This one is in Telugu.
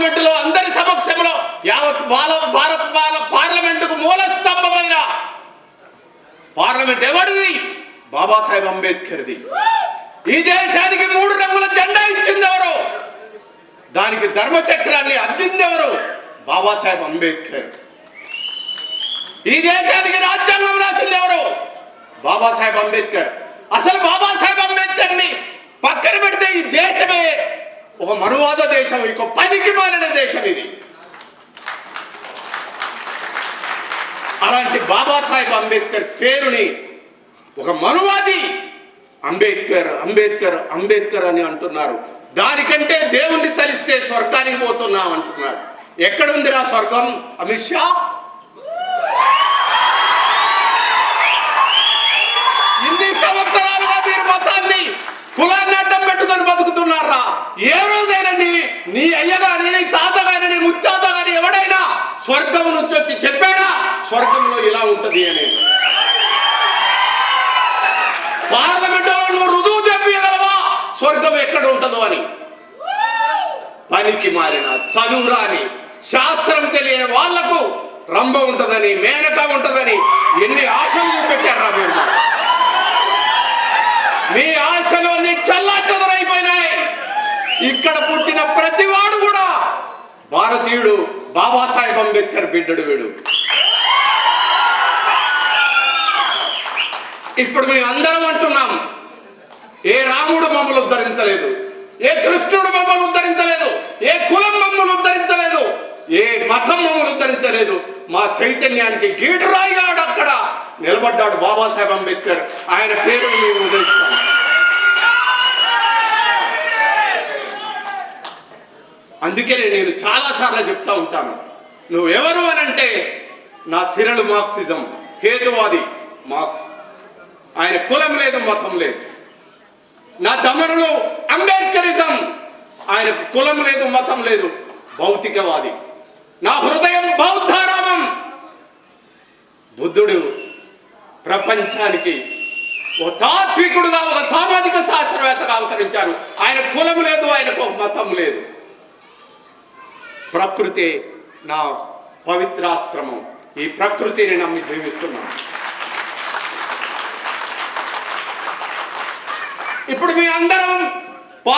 పార్లమెంటులో అందరి సమక్షంలో యావత్ భారత్ పార్లమెంటుకు మూల స్తంభమైన పార్లమెంట్ ఎవరిది? బాబాసాహెబ్ అంబేద్కర్ది. ఈ దేశానికి 3 రంగుల జెండా ఇచ్చింది ఎవరు? దానికి ధర్మచక్రాన్ని అద్దింది ఎవరు? బాబాసాహెబ్ అంబేద్కర్. ఈ దేశానికి రాజ్యాంగం రాసింది ఎవరు? బాబాసాహెబ్ అంబేద్కర్. అసలు బాబాసాహెబ్ అంబేద్కర్ని పక్కన పెడితే ఈ దేశమే ఒక మనువాద దేశం, ఇంకో పనికి మాలిన దేశం ఇది. అలాంటి బాబాసాహెబ్ అంబేద్కర్ పేరుని ఒక మనువాది అంబేద్కర్ అంబేద్కర్ అంబేద్కర్ అని అంటున్నారు. దానికంటే దేవుణ్ణి తలిస్తే స్వర్గానికి పోతున్నాం అంటున్నాడు. ఎక్కడుందిరా స్వర్గం? అమిత్ షా ఇన్ని సంవత్సరాలుగా మీరు మతాన్ని కులాన్ని అడ్డం పెట్టుకొని బతుకుతున్నారా? ఏ రోజైనా నీ అయ్యగారి, నీ తాతగారి, ముత్తాత గారి ఎవడైనా స్వర్గం నుంచి వచ్చి చెప్పాడా స్వర్గంలో ఇలా ఉంటది అని? పార్లమెంటులో నువ్వు రుజువు చెప్పగలవా స్వర్గం ఎక్కడ ఉంటుందో అని? పనికి మారిన చదువురాని శాస్త్రం తెలియని వాళ్లకు రంభ ఉంటదని, మేనక ఉంటదని ఎన్ని ఆశలు పెట్టారా మీరు? మీ ఆశలు అన్ని చల్లా చెదరైపోయినాయి. ఇక్కడ పుట్టిన ప్రతివాడు కూడా భారతీయుడు. బాబాసాహెబ్ అంబేద్కర్ బిడ్డడు వీడు. ఇప్పుడు మేము అందరం అంటున్నాం, ఏ రాముడు మమ్మల్ని ఉద్ధరించలేదు, ఏ కృష్ణుడు మమ్మల్ని ఉద్ధరించలేదు, ఏ కులం మమ్మల్ని ఉద్ధరించలేదు, ఏ మతం మమ్మల్ని ఉద్ధరించలేదు. మా చైతన్యానికి గీటరాయిగా అక్కడ నిలబడ్డాడు బాబాసాహెబ్ అంబేద్కర్. ఆయన పేరు మేము ఉదయిస్తాం. అందుకే నేను చాలాసార్లు చెప్తా ఉంటాను, నువ్వెవరు అని అంటే నా సిరలు మార్క్సిజం, హేతువాది మార్క్స్. ఆయన కులం లేదు, మతం లేదు. నా దమనులు అంబేద్కరిజం, ఆయనకు కులం లేదు, మతం లేదు, భౌతికవాది. నా హృదయం బౌద్ధారామం. బుద్ధుడు ప్రపంచానికి ఒక తాత్వికుడుగా, ఒక సామాజిక శాస్త్రవేత్తగా అవతరించారు. ఆయన కులం లేదు, ఆయనకు మతం లేదు. ప్రకృతి నా పవిత్రాశ్రమం. ఈ ప్రకృతిని నమ్మి జీవిస్తున్నాను. ఇప్పుడు మీ అందరం